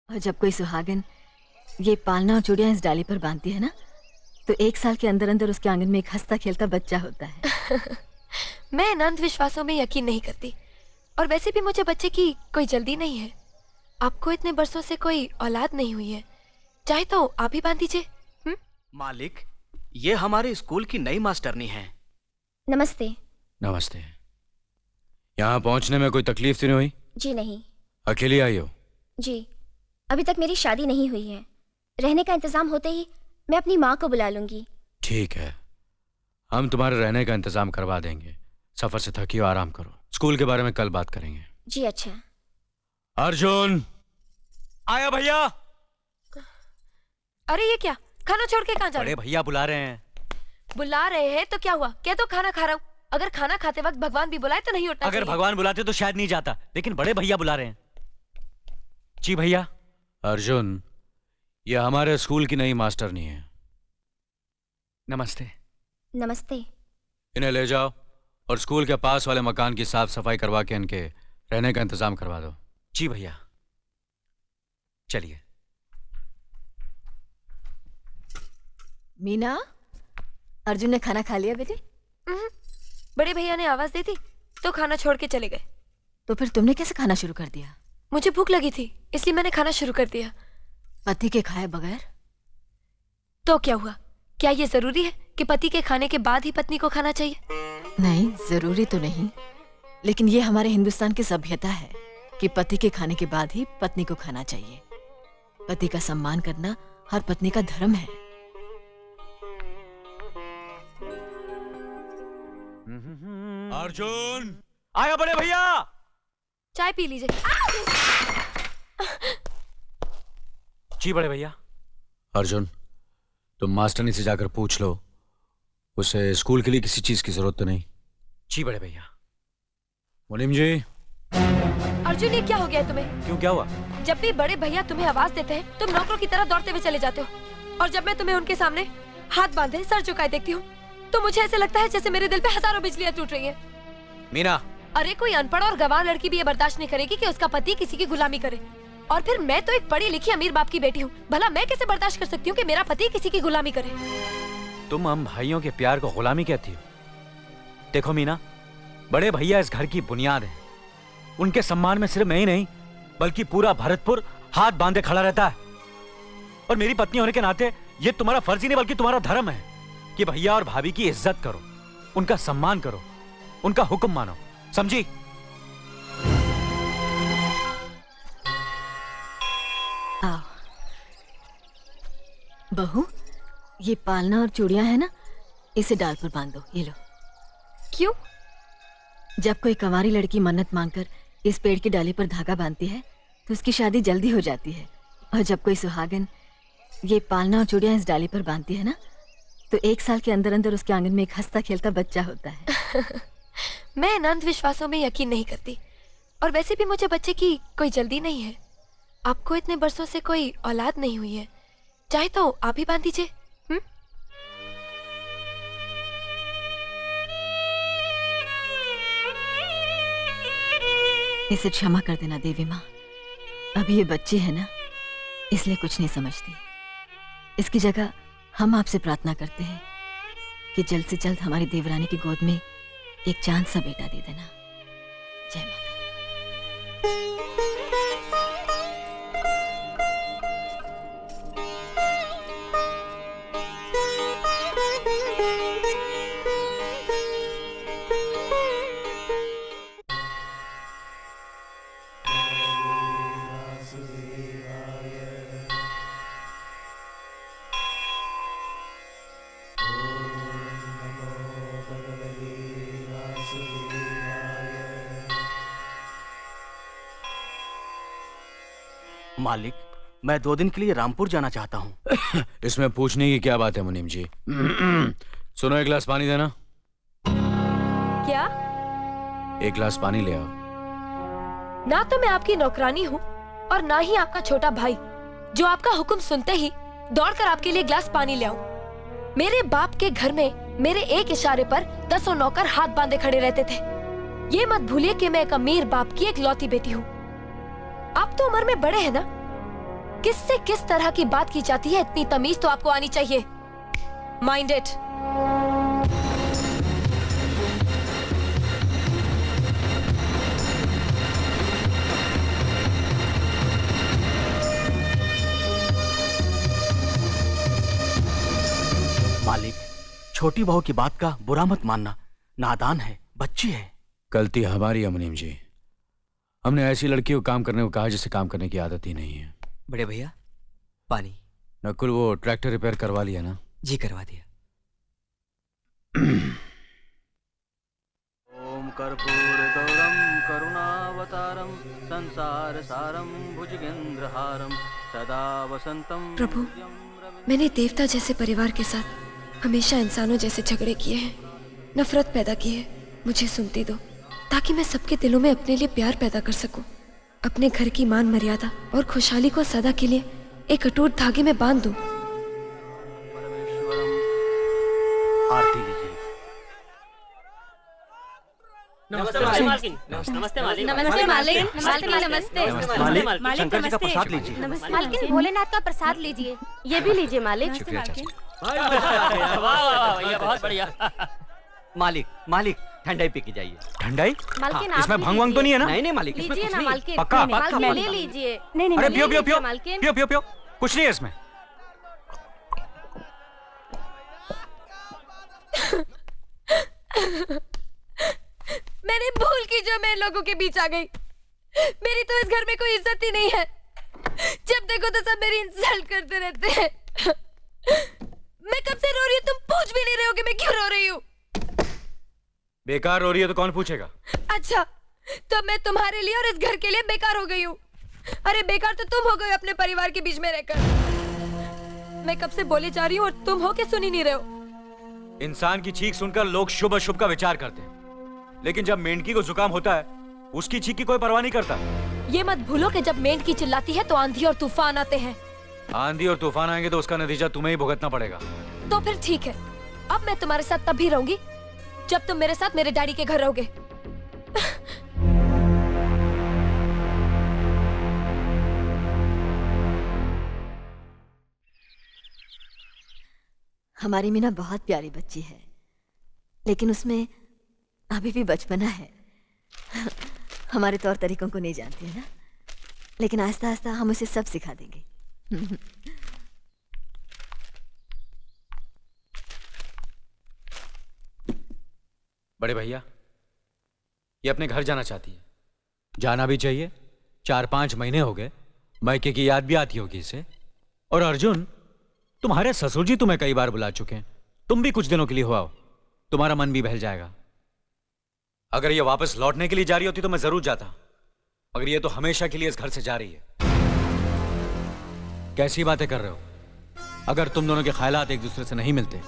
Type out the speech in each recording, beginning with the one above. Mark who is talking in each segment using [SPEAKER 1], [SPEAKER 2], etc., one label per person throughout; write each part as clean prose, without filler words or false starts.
[SPEAKER 1] और जब कोई सुहागन ये पालना और चूड़ियां इस डाली पर बांधती है ना, तो 1 साल के अंदर अंदर उसके आंगन में एक हंसता खेलता बच्चा होता है।
[SPEAKER 2] मैं इन अंधविश्वासों में यकीन नहीं करती, और वैसे भी मुझे बच्चे की कोई जल्दी नहीं है। आपको इतने बरसों से कोई औलाद नहीं हुई है, चाहे तो आप ही बांध दीजिए।
[SPEAKER 3] मालिक, ये हमारे स्कूल की नई मास्टरनी है।
[SPEAKER 4] नमस्ते।
[SPEAKER 5] नमस्ते। यहाँ पहुँचने में कोई तकलीफ तो नहीं हुई?
[SPEAKER 4] जी नहीं।
[SPEAKER 5] अकेली आई हो?
[SPEAKER 4] जी, अभी तक मेरी शादी नहीं हुई है। रहने का इंतजाम होते ही मैं अपनी माँ को बुला लूंगी।
[SPEAKER 5] ठीक है, हम तुम्हारे रहने का इंतजाम करवा देंगे। सफर से थकी हो, आराम करो। स्कूल के बारे में कल बात करेंगे।
[SPEAKER 4] जी अच्छा।
[SPEAKER 5] अर्जुन आया भैया।
[SPEAKER 2] अरे ये क्या, खाना छोड़ के कहाँ जा रहे
[SPEAKER 5] बड़े भैया बुला रहे हैं।
[SPEAKER 2] बुला रहे हैं तो क्या हुआ, क्या तो खाना खा रहा हूँ। अगर खाना खाते वक्त भगवान भी बुलाए तो नहीं उठना
[SPEAKER 5] अगर
[SPEAKER 2] चाहिए।
[SPEAKER 5] भगवान बुलाते तो शायद नहीं जाता, लेकिन बड़े भैया बुला रहे हैं। जी भैया। अर्जुन, ये हमारे स्कूल की नई मास्टरनी है।
[SPEAKER 3] नमस्ते।
[SPEAKER 4] नमस्ते।
[SPEAKER 5] इन्हें ले जाओ और स्कूल के पास वाले मकान की साफ सफाई करवा के इनके रहने का इंतजाम करवा दो।
[SPEAKER 3] जी भैया, चलिए।
[SPEAKER 1] मीना, अर्जुन ने खाना खा लिया बेटे?
[SPEAKER 2] बड़े भैया ने आवाज दी थी तो खाना छोड़ के चले गए।
[SPEAKER 1] तो फिर तुमने कैसे खाना शुरू कर दिया?
[SPEAKER 2] मुझे भूख लगी थी, इसलिए मैंने खाना शुरू कर दिया।
[SPEAKER 1] पति के खाए बगैर?
[SPEAKER 2] तो क्या हुआ, क्या ये जरूरी है कि पति के खाने के बाद ही पत्नी को खाना चाहिए?
[SPEAKER 1] नहीं, जरूरी तो नहीं, लेकिन ये हमारे हिंदुस्तान की सभ्यता है कि पति के खाने के बाद ही पत्नी को खाना चाहिए। पति का सम्मान करना हर पत्नी का धर्म है।
[SPEAKER 5] अर्जुन आया बड़े भैया।
[SPEAKER 2] चाय पी लीजिए।
[SPEAKER 5] जी बड़े भैया। अर्जुन, तुम मास्टरनी से जाकर पूछ लो, उसे स्कूल के लिए किसी चीज की जरूरत तो नहीं?
[SPEAKER 3] जी बड़े भैया।
[SPEAKER 5] मुनीम जी।
[SPEAKER 2] अर्जुन, ये क्या हो गया है तुम्हें?
[SPEAKER 5] क्यों, क्या हुआ?
[SPEAKER 2] जब भी बड़े भैया तुम्हें आवाज देते हैं तुम नौकरों की तरह दौड़ते हुए चले जाते हो, और जब मैं तुम्हें उनके सामने हाथ बांधे सर झुकाए देखती हूँ तो मुझे ऐसे लगता है जैसे मेरे दिल पे हजारों बिजलियां टूट रही हैं।
[SPEAKER 5] मीना।
[SPEAKER 2] अरे कोई अनपढ़ और गंवार लड़की भी ये बर्दाश्त नहीं करेगी कि उसका पति किसी की गुलामी करे, और फिर मैं तो एक पढ़ी लिखी अमीर बाप की बेटी हूँ। भला मैं कैसे बर्दाश्त कर सकती हूँ कि मेरा पति किसी की गुलामी करे?
[SPEAKER 5] तुम हम भाइयों के प्यार को गुलामी कहती हो? देखो मीना, बड़े भैया इस घर की बुनियाद है। उनके सम्मान में सिर्फ मैं ही नहीं बल्कि पूरा भरतपुर हाथ बांधे खड़ा रहता है। और मेरी पत्नी होने के नाते ये तुम्हारा फर्ज ही नहीं बल्कि तुम्हारा धर्म है कि भैया और भाभी की इज्जत करो, उनका सम्मान करो, उनका हुक्म मानो, समझी?
[SPEAKER 1] आओ बहू, ये पालना और चूड़ियां है ना, इसे डाल पर बांध दो। ये लो।
[SPEAKER 2] क्यों?
[SPEAKER 1] जब कोई कंवारी लड़की मन्नत मांगकर इस पेड़ की डाली पर धागा बांधती है तो उसकी शादी जल्दी हो जाती है। और जब कोई सुहागन ये पालना और चूड़ियां इस डाली पर बांधती है ना, तो 1 साल के अंदर अंदर उसके आंगन में एक हंसता खेलता बच्चा होता है।
[SPEAKER 2] मैं इन अंधविश्वासों में यकीन नहीं करती, और वैसे भी मुझे बच्चे की कोई जल्दी नहीं है। आपको इतने बरसों से कोई औलाद नहीं हुई है, चाहे तो आप ही बांध दीजिए।
[SPEAKER 1] इसे क्षमा कर देना देवी माँ, अभी ये बच्ची है ना, इसलिए कुछ नहीं समझती। इसकी जगह हम आपसे प्रार्थना करते हैं कि जल्द से जल्द हमारी देवरानी की गोद में एक चांद सा बेटा दे देना। जय माता।
[SPEAKER 3] मालिक, मैं 2 दिन के लिए रामपुर जाना चाहता हूँ।
[SPEAKER 5] इसमें पूछने की क्या बात है मुनीम जी? सुनो, 1 गिलास पानी देना।
[SPEAKER 2] क्या?
[SPEAKER 5] 1 गिलास पानी ले आओ।
[SPEAKER 2] ना तो मैं आपकी नौकरानी हूँ और ना ही आपका छोटा भाई जो आपका हुक्म सुनते ही दौड़कर आपके लिए गिलास पानी ले आऊं। मेरे बाप के घर में मेरे एक इशारे पर 10 नौकर हाथ बांधे खड़े रहते थे। ये मत भूलिए कि मैं एक अमीर बाप की एक लौती बेटी हूँ। आप तो उम्र में बड़े हैं ना, किससे किस तरह की बात की जाती है, इतनी तमीज तो आपको आनी चाहिए। Mind it.
[SPEAKER 3] मालिक, छोटी बहू की बात का बुरा मत मानना, नादान है, बच्ची है।
[SPEAKER 5] गलती हमारी है मुनीम जी। हमने ऐसी लड़की को काम करने को कहा जिसे काम करने की आदत ही नहीं है।
[SPEAKER 6] बड़े भैया पानी।
[SPEAKER 5] नकुल, वो ट्रैक्टर रिपेयर करवा लिया ना?
[SPEAKER 6] जी करवा दिया।
[SPEAKER 3] ओम कर्पूरगौरम करुणावतारम संसार सारम भुजगेंद्रहारम सदा वसंतम।
[SPEAKER 2] प्रभु, मैंने देवता जैसे परिवार के साथ हमेशा इंसानों जैसे झगड़े किए हैं, नफरत पैदा की है। मुझे सुनती दो ताकि मैं सबके दिलों में अपने लिए प्यार पैदा कर सकूं, अपने घर की मान मर्यादा और खुशहाली को सदा के लिए एक अटूट धागे में बांध दूं।
[SPEAKER 3] परमेश्वरम। आरती लीजिए।
[SPEAKER 7] नमस्ते मालिक। नमस्ते मालिक।
[SPEAKER 4] नमस्ते मालिक। नमस्ते।
[SPEAKER 3] मालिक, शंकर जी का प्रसाद लीजिए।
[SPEAKER 4] मालकिन, भोलेनाथ का प्रसाद लीजिए। ये भी लीजिए मालिक।
[SPEAKER 5] शुक्रिया चाचा।
[SPEAKER 7] वाह वाह भैया, बहुत बढ़िया।
[SPEAKER 6] मालिक मालिक ठंडाई पी के जाइए।
[SPEAKER 5] ठंडाई?
[SPEAKER 4] मालकिन,
[SPEAKER 5] हाँ,
[SPEAKER 4] आप
[SPEAKER 5] इसमें
[SPEAKER 4] भी
[SPEAKER 5] भंग वंग तो नहीं है ना?
[SPEAKER 6] नहीं नहीं मालिक, इसमें
[SPEAKER 4] लीजिए
[SPEAKER 6] कुछ
[SPEAKER 4] ना
[SPEAKER 6] नहीं।
[SPEAKER 4] मालकिन।
[SPEAKER 5] पक्का?
[SPEAKER 4] मालकिन ले लीजिए। नहीं
[SPEAKER 5] अरे पियो पियो पियो
[SPEAKER 4] मालकिन।
[SPEAKER 5] पियो पियो पियो, कुछ नहीं है इसमें।
[SPEAKER 2] मैंने भूल की जो मैं इन लोगों के बीच आ गई। मेरी तो इस घर में कोई इज्जत ही नहीं है। जब देखो तो सब मेरी इंसल्ट करते रहते हैं। मैं कब से रो रही हूँ, तुम पूछ भी नहीं रहे हो कि मैं क्यों रो रही हूँ।
[SPEAKER 5] बेकार हो रही है तो कौन पूछेगा?
[SPEAKER 2] अच्छा, तो मैं तुम्हारे लिए और इस घर के लिए बेकार हो गई हूँ। अरे बेकार तो तुम हो गए अपने परिवार के बीच में रहकर। मैं कब से बोले जा रही हूँ और तुम हो के सुन ही नहीं रहे हो।
[SPEAKER 5] इंसान की चीख सुनकर लोग शुभ अशुभ का विचार करते हैं, लेकिन जब मेंढकी को जुकाम होता है उसकी चीख की कोई परवाह नहीं करता।
[SPEAKER 2] ये मत भूलो कि जब मेंढकी चिल्लाती है तो आंधी और तूफान आते हैं।
[SPEAKER 5] आंधी और तूफान आएंगे तो उसका नतीजा तुम्हें ही भुगतना पड़ेगा।
[SPEAKER 2] तो फिर ठीक है, अब मैं तुम्हारे साथ तब भी रहूंगी जब तुम मेरे साथ मेरे डैडी के घर रहोगे।
[SPEAKER 1] हमारी मीना बहुत प्यारी बच्ची है, लेकिन उसमें अभी भी बचपना है। हमारे तौर तरीकों को नहीं जानती है ना, लेकिन आहिस्ता आहिस्ता हम उसे सब सिखा देंगे।
[SPEAKER 5] बड़े भैया, ये अपने घर जाना चाहती है। जाना भी चाहिए, 4-5 महीने हो गए, मायके की याद भी आती होगी इसे। और अर्जुन, तुम्हारे ससुर जी तुम्हें कई बार बुला चुके हैं, तुम भी कुछ दिनों के लिए हो आओ, तुम्हारा मन भी बहल जाएगा। अगर ये वापस लौटने के लिए जा रही होती तो मैं जरूर जाता, मगर ये तो हमेशा के लिए इस घर से जा रही है। कैसी बातें कर रहे हो? अगर तुम दोनों के ख्यालात एक दूसरे से नहीं मिलते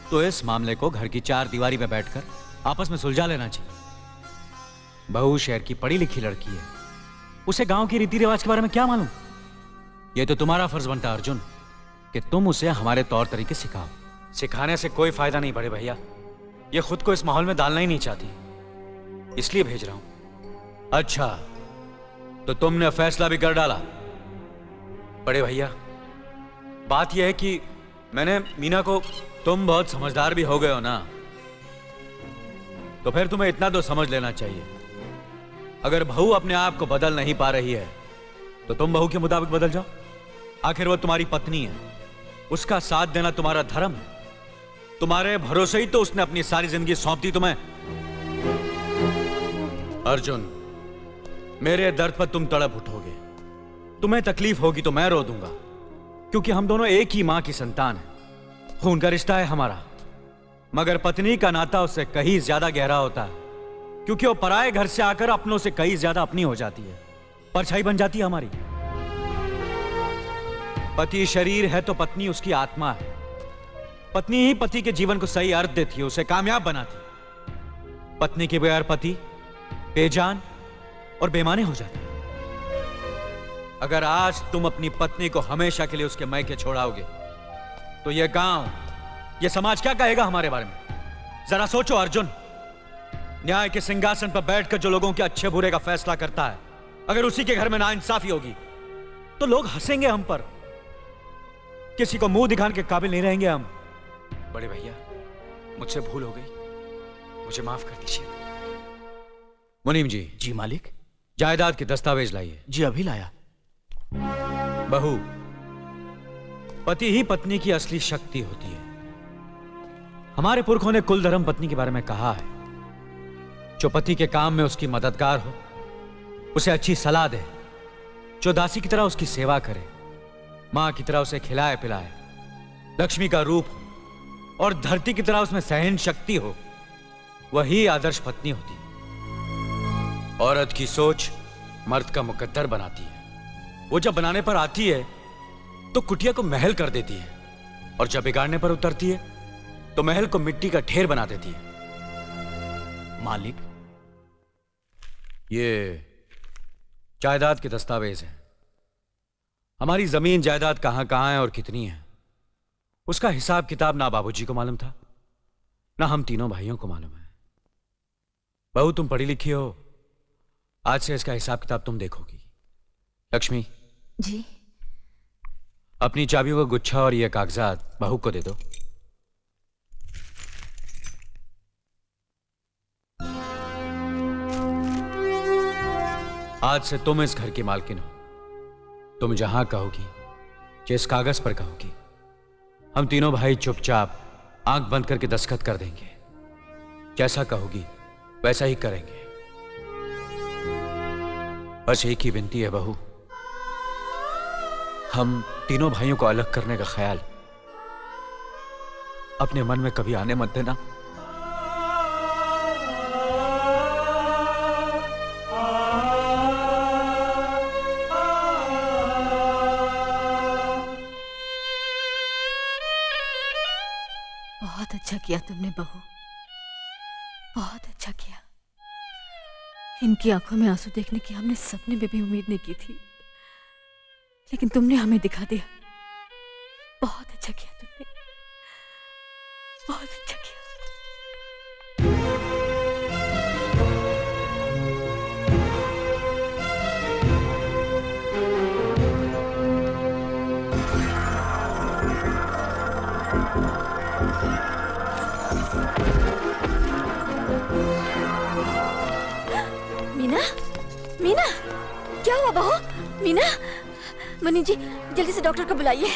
[SPEAKER 5] तो इस मामले को घर की 4 दीवारी में बैठकर आपस में सुलझा लेना चाहिए। बहू शहर की पढ़ी लिखी लड़की है, उसे गांव की रीति रिवाज के बारे में क्या मालूम? यह तो तुम्हारा फर्ज बनता है अर्जुन कि तुम उसे हमारे तौर तरीके सिखाओ। सिखाने से कोई फायदा नहीं बड़े भैया, ये खुद को इस माहौल में डालना ही नहीं चाहती, इसलिए भेज रहा हूं। अच्छा, तो तुमने फैसला भी कर डाला? बड़े भैया, बात यह है कि मैंने मीना को, तुम बहुत समझदार भी हो गए हो ना, तो फिर तुम्हें इतना तो समझ लेना चाहिए, अगर बहू अपने आप को बदल नहीं पा रही है तो तुम बहू के मुताबिक बदल जाओ। आखिर वो तुम्हारी पत्नी है, उसका साथ देना तुम्हारा धर्म है। तुम्हारे भरोसे ही तो उसने अपनी सारी जिंदगी सौंप दी तुम्हें। अर्जुन, मेरे दर्द पर तुम तड़प उठोगे, तुम्हें तकलीफ होगी तो मैं रो दूंगा, क्योंकि हम दोनों एक ही मां की संतान हैं। खून का रिश्ता है हमारा, मगर पत्नी का नाता उससे कहीं ज्यादा गहरा होता है, क्योंकि वो पराये घर से आकर अपनों से कहीं ज्यादा अपनी हो जाती है, परछाई बन जाती है हमारी। पति शरीर है तो पत्नी उसकी आत्मा है। पत्नी ही पति के जीवन को सही अर्थ देती है, उसे कामयाब बनाती है। पत्नी के बगैर पति बेजान और बेमाने हो जाते हैं। अगर आज तुम अपनी पत्नी को हमेशा के लिए उसके मायके छोड़ाओगे तो यह गांव, यह समाज क्या कहेगा हमारे बारे में? जरा सोचो अर्जुन, न्याय के सिंहासन पर बैठकर जो लोगों के अच्छे बुरे का फैसला करता है, अगर उसी के घर में नाइंसाफी होगी तो लोग हंसेंगे हम पर, किसी को मुंह दिखाने के काबिल नहीं रहेंगे हम। बड़े भैया, मुझसे भूल हो गई, मुझे माफ कर दीजिए। मुनीम जी,
[SPEAKER 3] जी मालिक।
[SPEAKER 5] जायदाद के दस्तावेज लाइए।
[SPEAKER 3] जी अभी लाया।
[SPEAKER 5] बहू, पति ही पत्नी की असली शक्ति होती है। हमारे पुरखों ने कुल धर्म पत्नी के बारे में कहा है, जो पति के काम में उसकी मददगार हो, उसे अच्छी सलाह दे, जो दासी की तरह उसकी सेवा करे, मां की तरह उसे खिलाए पिलाए, लक्ष्मी का रूप हो और धरती की तरह उसमें सहन शक्ति हो, वही आदर्श पत्नी होती है। औरत की सोच मर्द का मुकद्दर बनाती है। वो जब बनाने पर आती है तो कुटिया को महल कर देती है, और जब बिगाड़ने पर उतरती है तो महल को मिट्टी का ढेर बना देती है।
[SPEAKER 3] मालिक,
[SPEAKER 5] ये जायदाद के दस्तावेज हैं। हमारी जमीन जायदाद कहां कहां है और कितनी है, उसका हिसाब किताब ना बाबूजी को मालूम था, ना हम तीनों भाइयों को मालूम है। बहू, तुम पढ़ी लिखी हो, आज से इसका हिसाब किताब तुम देखोगी। लक्ष्मी
[SPEAKER 1] जी।
[SPEAKER 5] अपनी चाबियों का गुच्छा और ये कागजात बहू को दे दो। आज से तुम इस घर की मालकिन हो। तुम जहां कहोगी, जिस कागज पर कहोगी, हम तीनों भाई चुपचाप आंख बंद करके दस्तखत कर देंगे। जैसा कहोगी वैसा ही करेंगे। बस एक ही विनती है बहू, हम तीनों भाइयों को अलग करने का ख्याल अपने मन में कभी आने मत देना।
[SPEAKER 1] बहुत अच्छा किया तुमने बहू, बहुत अच्छा किया। इनकी आंखों में आंसू देखने की हमने सपने में भी उम्मीद नहीं की थी, लेकिन तुमने हमें दिखा दिया। बहुत अच्छा किया तुमने, बहुत अच्छा किया। मीना, मीना, क्या हुआ बहू? मीना, मुनि जी जल्दी से डॉक्टर को बुलाइए।